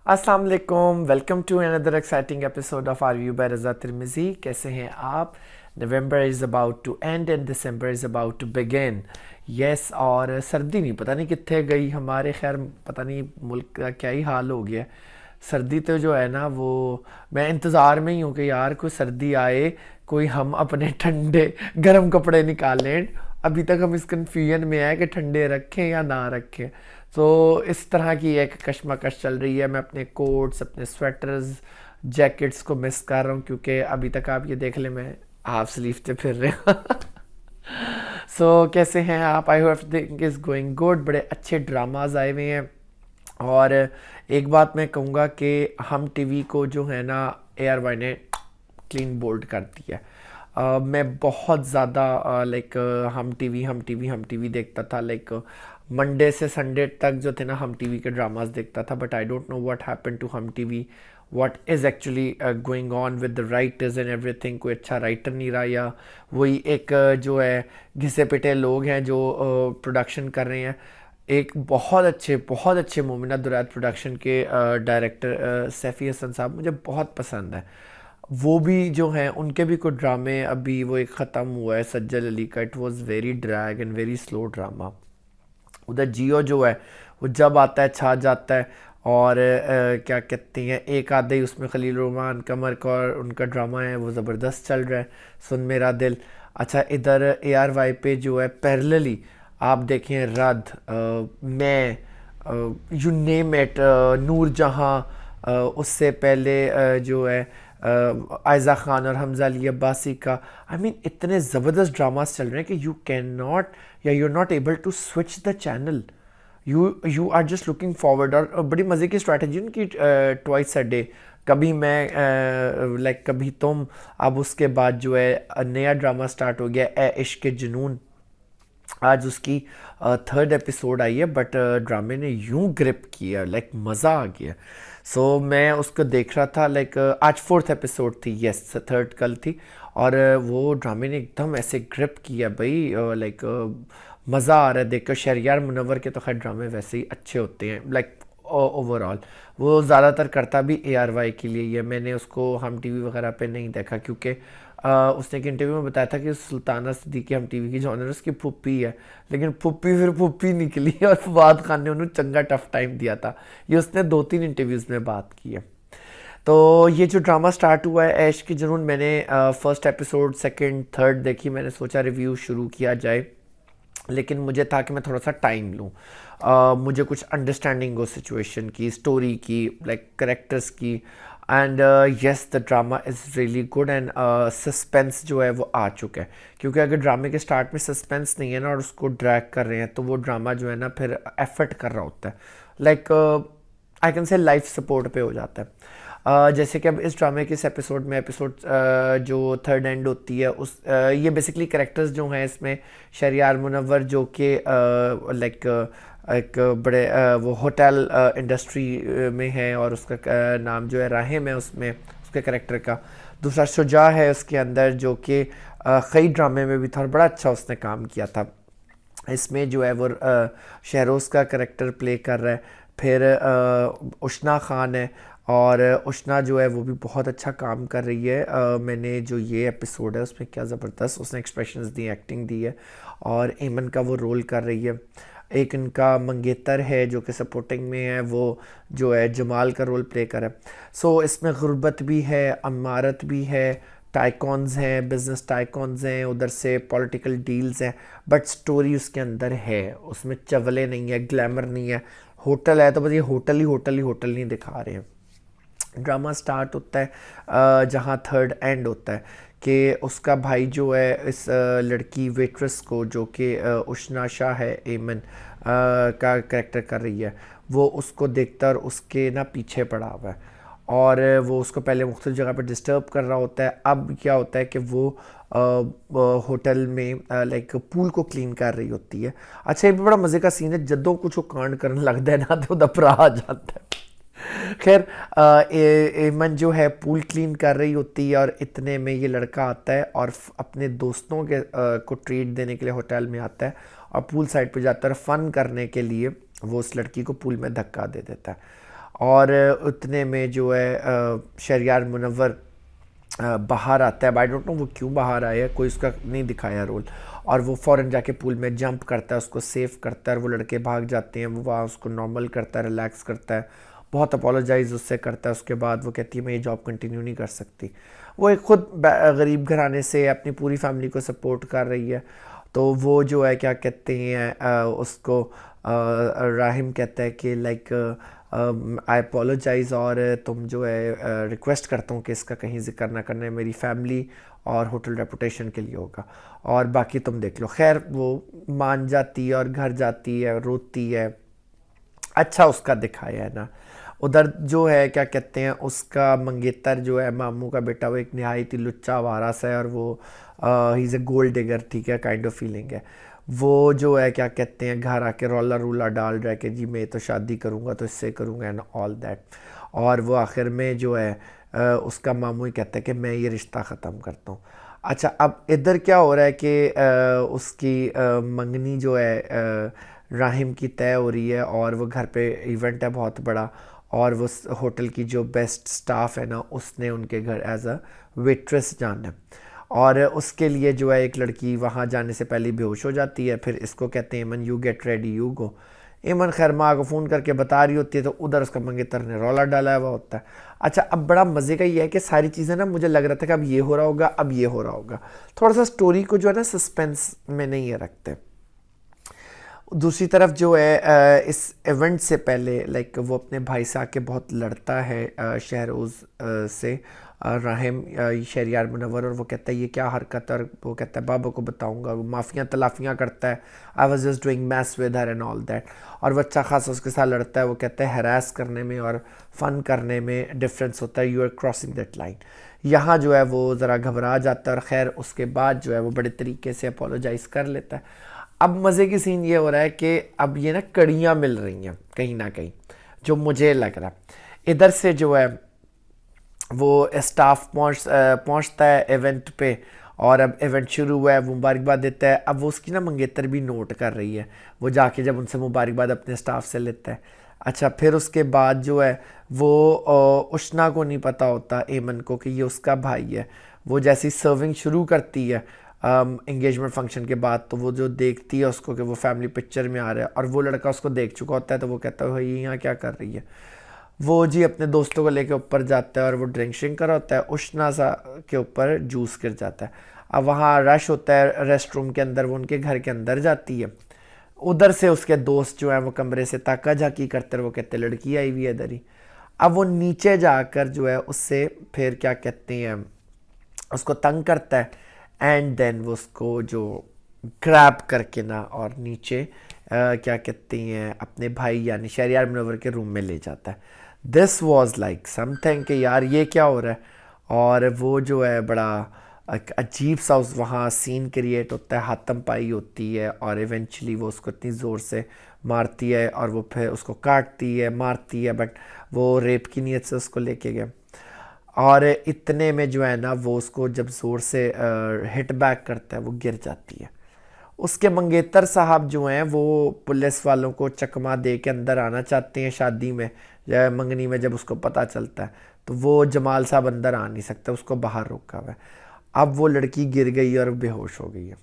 अस्सलाम वालेकुम, welcome to another exciting episode of our view by Raza Tirmizi. कैसे हैं आप? November is about to end and December is about to begin. Yes, और सर्दी नहीं पता नहीं कितने गई हमारे। खैर पता नहीं मुल्क का क्या ही हाल हो गया। सर्दी तो जो है ना वो मैं इंतज़ार में ही हूँ कि यार कोई सर्दी आए, कोई हम अपने ठंडे गर्म कपड़े निकाल लें। अभी तक हम इस कन्फ्यूजन में है कि ठंडे रखें या ना रखें। तो इस तरह की एक कशमकश चल रही है। मैं अपने कोट्स, अपने स्वेटर्स, जैकेट्स को मिस कर रहा हूँ क्योंकि अभी तक आप ये देख लें मैं हाफ स्लीव से फिर रहा हूँ। सो कैसे हैं आप? I hope think is going good. बड़े अच्छे ड्रामाज आए हुए हैं। और एक बात मैं कहूँगा कि हम टीवी को जो है ना ए आर वाई ने क्लीन बोल्ड कर दिया। मैं बहुत ज़्यादा लाइक हम टीवी देखता था। लाइक मंडे से संडे तक जो थे ना हम टीवी के ड्रामास देखता था। But I don't know what happen to Hum TV, what is actually going on with the writers and everything. कोई अच्छा राइटर नहीं रहा, या वही एक जो है घिसे पिटे लोग हैं जो प्रोडक्शन कर रहे हैं। एक बहुत अच्छे मोमिना दुरैत प्रोडक्शन के डायरेक्टर सैफ़ी हसन साहब मुझे बहुत पसंद है। वो भी जो हैं उनके भी कुछ ड्रामे, अभी वो एक ख़त्म हुआ है सज्जल अली का। It was very drag and very slow drama. उधर जियो जो है वो जब आता है छा जाता है। और क्या कहते हैं, एक आधे ही उसमें खलील रहमान, कमर कौर, उनका ड्रामा है वो ज़बरदस्त चल रहा है, सुन मेरा दिल। अच्छा, इधर ए आर वाई पे जो है पैरेलली आप देखें रद, मैं, यू नेम इट, नूर जहाँ, उससे पहले जो है आयज़ा खान और हमजा अली अब्बासी का। आई मीन इतने ज़बरदस्त ड्रामास चल रहे हैं कि यू कैन नॉट, या you are not able to switch the channel. You are just looking forward. और बड़ी मज़े की स्ट्रैटेजी उनकी, ट्वाइस अ डे। कभी मैं लाइक कभी तुम। अब उसके बाद जो है नया ड्रामा स्टार्ट हो गया ए इश्क जुनून। आज उसकी थर्ड एपिसोड आई है, बट ड्रामे ने यूं ग्रिप किया, लाइक मज़ा आ गया। सो मैं उसको देख रहा था। लाइक आज फोर्थ एपिसोड थी, यस थर्ड कल थी। और वो ड्रामे ने एकदम ऐसे ग्रिप किया भाई, लाइक मज़ा आ रहा है देखकर। शहरियार मुनव्वर के तो खैर ड्रामे वैसे ही अच्छे होते हैं, लाइक ओवरऑल। वो ज़्यादातर करता भी ए आर वाई के लिए ही है। मैंने उसको हम टीवी वगैरह पे नहीं देखा क्योंकि उसने एक इंटरव्यू में बताया था कि सुल्ताना सिद्दीकी हम टीवी की जॉनर उसकी पुप्पी है। लेकिन पुप्पी फिर पुप्पी निकली और फवाद खान ने उन्हें चंगा टफ टाइम दिया था। ये उसने 2-3 इंटरव्यूज़ में बात की है। तो ये जो ड्रामा स्टार्ट हुआ है ऐश की जुनून, मैंने फर्स्ट एपिसोड, सेकंड, थर्ड देखी। मैंने सोचा रिव्यू शुरू किया जाए, लेकिन मुझे था कि मैं थोड़ा सा टाइम लूँ। मुझे कुछ अंडरस्टैंडिंग हो सिचुएशन की, स्टोरी की, लाइक करेक्टर्स की। And yes, the drama is really good. And suspense जो है वो आ चुका है, क्योंकि अगर ड्रामे के स्टार्ट में सस्पेंस नहीं है ना और उसको ड्रैग कर रहे हैं तो वो ड्रामा जो है ना फिर एफर्ट कर रहा होता है। Like I can say life support पे हो जाता है। जैसे कि अब इस ड्रामे के इस एपिसोड में, एपिसोड जो थर्ड एंड होती है उस ये बेसिकली करेक्टर्स जो हैं इसमें, शहरियार मुनव्वर जो कि लाइक एक बड़े वो होटल इंडस्ट्री में है, और उसका नाम जो है राहिम है उसमें उसके करेक्टर का। दूसरा शुजा है उसके अंदर जो कि कई ड्रामे में भी था और बड़ा अच्छा उसने काम किया था। इसमें जो है वो शहरोज़ का करेक्टर प्ले कर रहा है। फिर उशना खान है, और उशना जो है वो भी बहुत अच्छा काम कर रही है। मैंने जो ये एपिसोड है उसमें क्या ज़बरदस्त उसने एक्सप्रेशंस दी, एक्टिंग दी है। और एमन का वो रोल कर रही है। एक इनका मंगेतर है जो कि सपोर्टिंग में है, वो जो है जमाल का रोल प्ले कर रहा है। सो इसमें गुर्बत भी है, अमारत भी है, टाइकॉन्स हैं, बिजनेस टाइकॉन्स हैं, उधर से पॉलिटिकल डील्स हैं। बट स्टोरी उसके अंदर है, उसमें चवले नहीं है, ग्लैमर नहीं है। होटल है तो बस ये होटल ही होटल ही होटल नहीं दिखा रहे हैं। ड्रामा स्टार्ट होता है जहाँ थर्ड एंड होता है कि उसका भाई जो है इस लड़की वेट्रेस को, जो कि उशना शाह है, एमन का करेक्टर कर रही है, वो उसको देखता और उसके ना पीछे पड़ा हुआ है। और वो उसको पहले मुख्तलिफ जगह पर डिस्टर्ब कर रहा होता है। अब क्या होता है कि वो होटल में लाइक पूल को क्लीन कर रही होती है। अच्छा, ये भी बड़ा मज़े का सीन है। जद्दों कुछ वो कांड करने लगता है ना तो दपरा आ जाता है। खैर एमन जो है पूल क्लीन कर रही होती है, और इतने में ये लड़का आता है और अपने दोस्तों के को ट्रीट देने के लिए होटल में आता है, और पूल साइड पे जाता है। फ़न करने के लिए वो उस लड़की को पूल में धक्का दे देता है। और उतने में जो है शहरयार मुनव्वर बाहर आता है। आई डोंट नो वो क्यों बाहर आया, कोई उसका नहीं दिखाया रोल। और वो फ़ौरन जाके पूल में जंप करता है, उसको सेव करता है और वो लड़के भाग जाते हैं। वो वहाँ उसको नॉर्मल करता है, रिलैक्स करता है, बहुत अपोलोजाइज उससे करता है। उसके बाद वो कहती है मैं ये जॉब कंटिन्यू नहीं कर सकती। वो एक खुद गरीब घराने से अपनी पूरी फैमिली को सपोर्ट कर रही है। तो वो जो है क्या कहते हैं उसको राहिम कहता है कि लाइक आई अपोलोजाइज़ और तुम जो है रिक्वेस्ट करता हूँ कि इसका कहीं जिक्र ना करना है, मेरी फैमिली और होटल रेपुटेशन के लिए होगा और बाकी तुम देख लो। खैर वो मान जाती है और घर जाती है, रोती है। अच्छा उसका दिखाया है ना। उधर जो है क्या कहते हैं उसका मंगेतर जो है मामू का बेटा, वो एक नहायत ही लुच्चा आवारा सा है और वो he is a gold digger, ठीक है, काइंड ऑफ फीलिंग है। वो जो है क्या कहते हैं घर आके रौला रूला डाल रहा है कि जी मैं तो शादी करूँगा तो इससे करूँगा एंड ऑल दैट। और वो आखिर में जो है उसका मामू ही कहता है कि मैं ये रिश्ता ख़त्म करता हूँ। अच्छा अब इधर क्या हो रहा है कि उसकी मंगनी जो है राहिम की तय हो रही है और वो घर पे इवेंट है बहुत बड़ा। और वो होटल की जो बेस्ट स्टाफ है ना उसने उनके घर एज अ वेट्रेस जाना है। और उसके लिए जो है एक लड़की वहाँ जाने से पहले बेहोश हो जाती है। फिर इसको कहते हैं एमन you get ready you go. एमन खैर माँ को फ़ोन करके बता रही होती है तो उधर उसका मंगेतर ने रौला डाला हुआ होता है। अच्छा अब बड़ा मज़े का ये है कि सारी चीज़ें ना मुझे लग रहा था कि अब ये हो रहा होगा, अब ये हो रहा होगा। थोड़ा सा स्टोरी को जो है ना सस्पेंस में नहीं ये रखते। दूसरी तरफ जो है इस इवेंट से पहले लाइक वो अपने भाई से आके बहुत लड़ता है शहरोज़ से राहिम शहरयार मुनव्वर। और वो कहता है ये क्या हरकत है, और वो कहता है बाबा को बताऊंगा। वो माफ़ियाँ तलाफ़ियाँ करता है, I was just doing maths with her and all that. और वो अच्छा खासा उसके साथ लड़ता है। वो कहता है हरास करने में और फ़न करने में डिफरेंस होता है, you are crossing that line. यहाँ जो है वो ज़रा घबरा जाता है और ख़ैर उसके बाद जो है वो बड़े तरीके से अपोलोजाइज़ कर लेता है। अब मज़े की सीन ये हो रहा है कि अब ये ना कड़ियाँ मिल रही हैं कहीं ना कहीं, जो मुझे लग रहा है। इधर से जो है वो स्टाफ पहुंचता है इवेंट पे और अब इवेंट शुरू हुआ है, वो मुबारकबाद देता है। अब वो उसकी ना मंगेतर भी नोट कर रही है, वो जाके जब उनसे मुबारकबाद अपने स्टाफ से लेता है। अच्छा फिर उसके बाद जो है वो उष्ना को नहीं पता होता एमन को कि ये उसका भाई है। वो जैसी सर्विंग शुरू करती है एंगेजमेंट फंक्शन के बाद, तो वो जो देखती है उसको कि वो फैमिली पिक्चर में आ रहा है और वो लड़का उसको देख चुका होता है, तो वो कहता है भाई ये यहाँ क्या कर रही है। वो जी अपने दोस्तों को लेके ऊपर जाता है और वो ड्रिंक शिंक कर होता है, उष्णा सा के ऊपर जूस गिर जाता है। अब वहाँ रश होता है रेस्ट रूम के अंदर, वो उनके घर के अंदर जाती है। उधर से उसके दोस्त जो हैं वो कमरे से ताका झाकी करते, वो कहते लड़की आई हुई है इधर ही। अब वो नीचे जाकर जो है उससे फिर क्या कहते हैं उसको तंग करता है एंड देन वो उसको जो ग्रैब करके ना और नीचे क्या कहते हैं अपने भाई यानी शहरयार मुनव्वर के रूम में ले जाता है। दिस वॉज लाइक समथिंग कि यार ये क्या हो रहा है। और वो जो है बड़ा अजीब सा उस वहाँ सीन क्रिएट होता है, हाथम पाई होती है और इवेंचुअली वो उसको इतनी ज़ोर से मारती है और वो फिर उसको काटती है मारती है, बट वो रेप की नीयत से उसको लेके गया। और इतने में जो है ना वो उसको जब ज़ोर से हिट बैक करता है वो गिर जाती है। उसके मंगेतर साहब जो हैं वो पुलिस वालों को चकमा दे के अंदर आना चाहते हैं शादी में, मंगनी में। जब उसको पता चलता है तो वो जमाल साहब अंदर आ नहीं सकता, उसको बाहर रोका हुआ है। अब वो लड़की गिर गई और बेहोश हो गई है।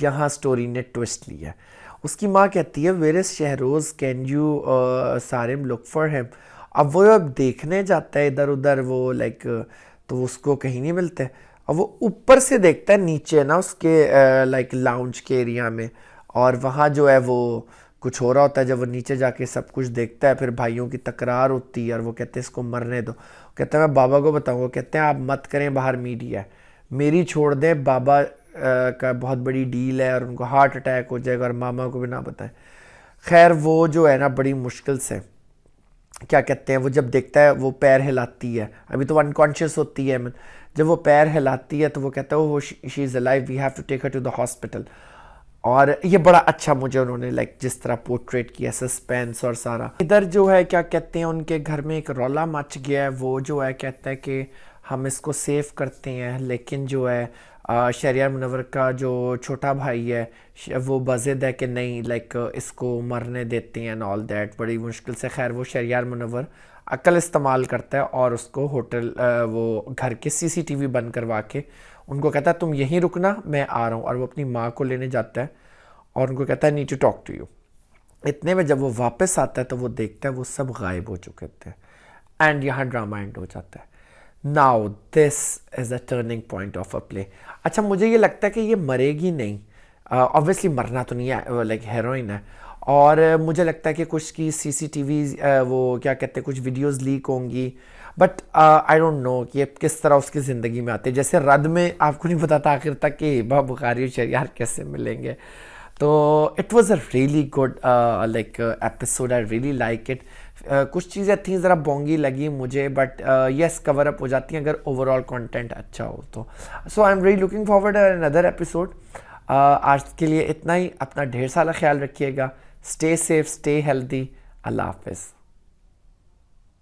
यहाँ स्टोरी ने ट्विस्ट लिया है। उसकी माँ कहती है where is Shahroz, can you Sarim look for him. अब वो अब देखने जाता है इधर उधर वो लाइक, तो उसको कहीं नहीं मिलते। अब वो ऊपर से देखता है नीचे ना उसके लाइक लाउंज के एरिया में, और वहाँ जो है वो कुछ हो रहा होता है। जब वो नीचे जाके सब कुछ देखता है फिर भाइयों की तकरार होती है और वो कहते हैं इसको मरने दो। कहते हैं मैं बाबा को बताऊँगा। कहते हैं आप मत करें, बाहर मीडिया है, मेरी छोड़ दें, बाबा का बहुत बड़ी डील है और उनको हार्ट अटैक हो जाएगा और मामा को भी ना बताएं। खैर वो जो है ना बड़ी मुश्किल से क्या कहते हैं वो जब देखता है वो पैर हिलाती है, अभी तो अनकॉन्शियस होती है। जब वो पैर हिलाती है तो वो कहता है वो she is alive, we have to take her to the hospital. और ये बड़ा अच्छा मुझे उन्होंने लाइक जिस तरह पोर्ट्रेट किया, सस्पेंस और सारा। इधर जो है क्या कहते हैं उनके घर में एक रौला मच गया है। वो जो है कहता है कि हम इसको सेव करते हैं, लेकिन जो है शहरियार मुनव्वर का जो छोटा भाई है वो बज़िद है कि नहीं लाइक इसको मरने देते हैं एंड ऑल दैट। बड़ी मुश्किल से खैर वो शहरियार मुनव्वर अक्ल इस्तेमाल करता है और उसको होटल वो घर के सीसीटीवी बंद करवा के उनको कहता है तुम यहीं रुकना, मैं आ रहा हूँ। और वो अपनी माँ को लेने जाता है और उनको कहता है need to talk to you. इतने में जब वो वापस आता है तो वो देखता है वो सब गायब हो चुके थे एंड यहाँ ड्रामा एंड हो जाता है। Now this is a turning point of a play. अच्छा मुझे ये लगता है कि ये मरेगी नहीं, ऑब्वियसली मरना तो नहीं है, लाइक हेरोइन है। और मुझे लगता है कि कुछ की सीसीटीवी वो क्या कहते हैं कुछ वीडियोस लीक होंगी, बट आई डोंट नो कि ये किस तरह उसकी ज़िंदगी में आते। जैसे रद में आपको नहीं पता था आखिर तक कि हिबा बुखारी और शहरियार कैसे मिलेंगे। तो it was a really good like episode, I really like it. कुछ चीज़ें थी ज़रा बोंगी लगी मुझे, बट येस कवर अप हो जाती हैं अगर ओवरऑल कंटेंट अच्छा हो तो। So I am really looking forward another episode. आज के लिए इतना ही। अपना ढेर सारा ख्याल रखिएगा। Stay safe, stay healthy. अल्लाह हाफिज़।